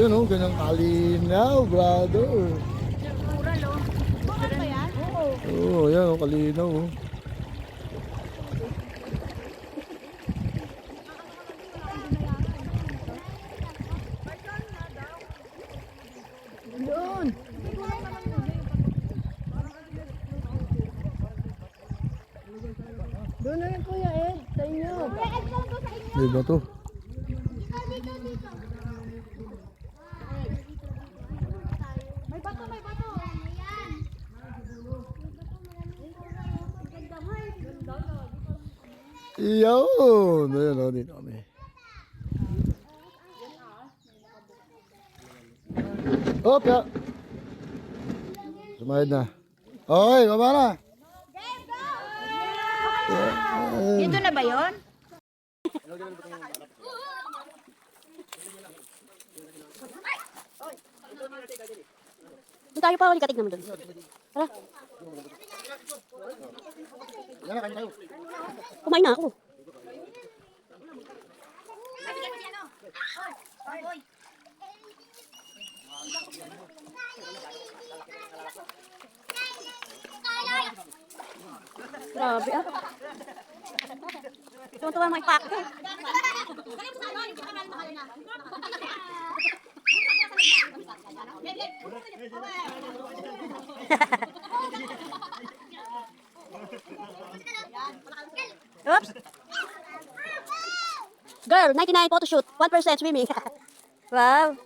Yun oh, ganyang kalinaw, brother. Natural oh. Bakit ba yan? Oo. Oo, yan oh, kalinaw oh. Doon. Doon na rin Kuya Ed, sa inyo. Kuya Ed, doon sa inyo. Di ba to? Dito. May bato, may bato. Ayan. Iyon! Ayan oh, dito kami. Hop, ya. Sumayad na. Okay, baba na. Dito na ba yun? Doon tayo pa, ulit katig naman doon. Tara. Kumain na ako. Grabe ah. Tuwa-tuwa mga ipak. Oops. Girl, 99 photo shoot, 1% swimming. Wow.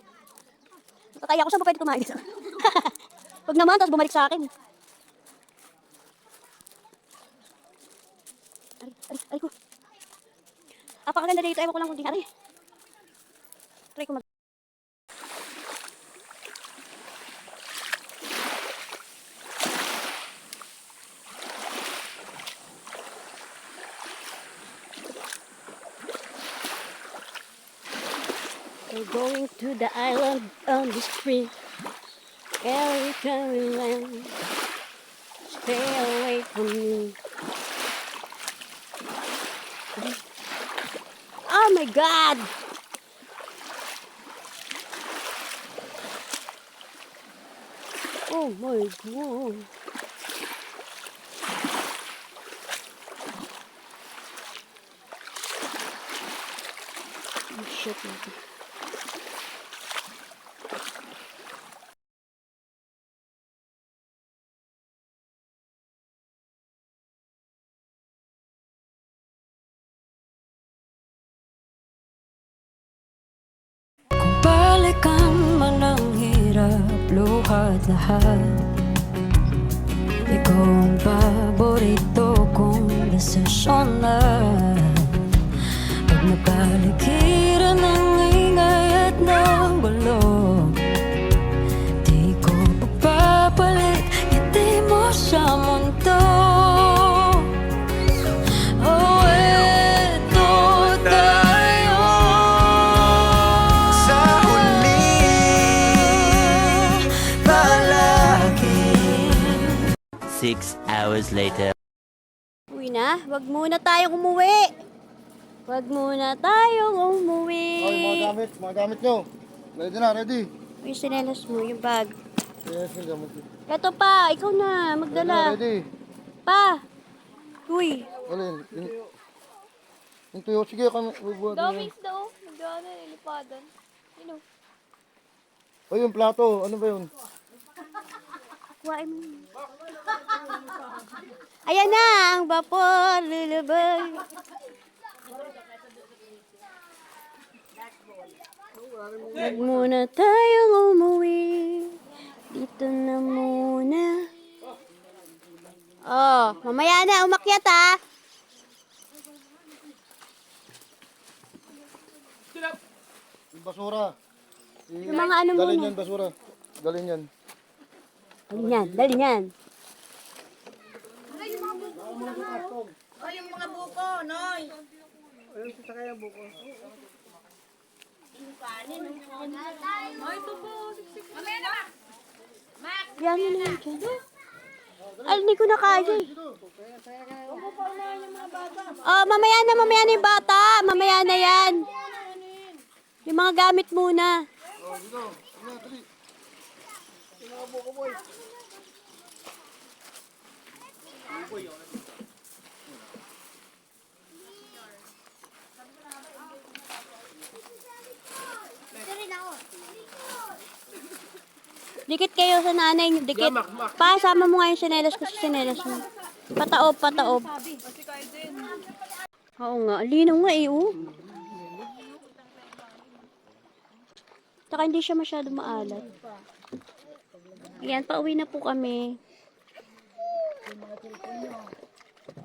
Patay ako, saan ba pwede kumain dito? Huwag naman, tapos bumalik sa akin. Ay ko. Apakaganda dito, ewan ko lang kung di na rin. Try ko mag... We're going to the island on the street. Every time we land, stay away from me. Oh my God! Oh my God! Oh shit, man. Balikan man ang hirap, luhat lahat. Ikaw ang paborito kong desisyon na pag napaligiran ng ingay at ng gulo, di ko pagpapalit, hindi mo sa mundo. Oh, eto tayo sa huli, palagi. 6 hours later. Uwi na, wag muna tayong umuwi. Wag muna tayong umuwi. Okay, mga gamit nyo. Ready na, ready. Yung sinelas mo, yung bag. Yes, yung gamit nyo. Eto pa, ikaw na, magdala. Ready. Pa! Uy! Alin? Yung tuyo, sige kami. Damings daw. Magdaan na nilipadan. Yun oh. O yung plato, ano ba yun? Kuhain mo. Ayan na, ang vapor, lulubay. Wag muna tayong umuwi. Dito na muna. Oh, mamaya na, umakyat ah. Yung basura. Yung mga ano Dalhin muna. yan, basura. Dalhin yan. Dali yan, dali yan. Oh, yung mga buko, Noy. Yan yun na yun. Ay, hindi ko na kaya eh. Oh, mamaya na yung bata. Mamaya na yan. Yung mga gamit muna. Oh, dito. Ano, dali. Dikit kayo sa nanay niyo, dikit. Pa, sama mo nga yung sinelas ko sa sinelas mo. Pataob, pataob. Oo nga, linaw nga eh, oh. Saka hindi siya masyado maalat. Ayan, pauwi na po kami.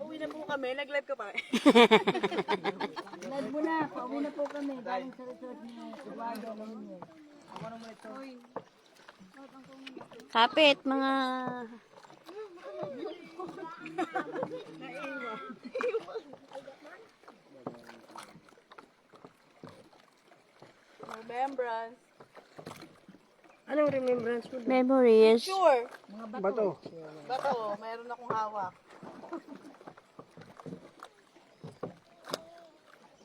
Uwi na po kami. Nag-live ka pa. Kapit, mga... Remembrance. Anong remembrance mo? Memories. Sure. Bato. Bato, mayroon akong hawak.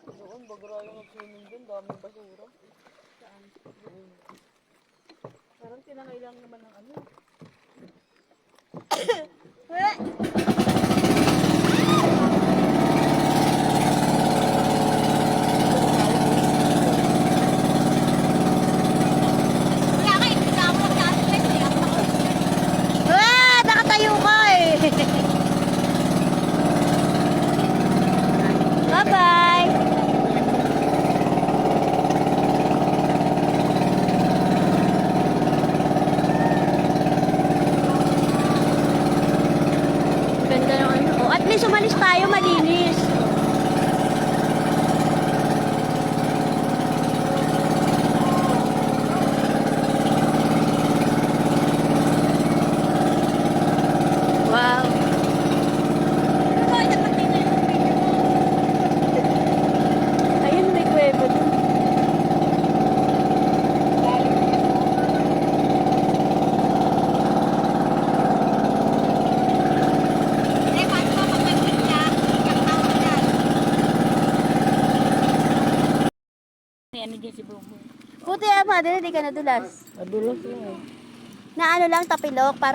Doon, bagra yung nag-swimming dun. Daming basura. Saan? Doon. Parang tinangay lang naman ng ano. Ah, nakatayo ka eh. Bye-bye. Ganda ng ano. Oh, at least umalis tayo malinis. Wow. Ayun, may kuweba dun. Buti mother, hindi ka nadulas. Nadulas na Na ano lang, tapilok, para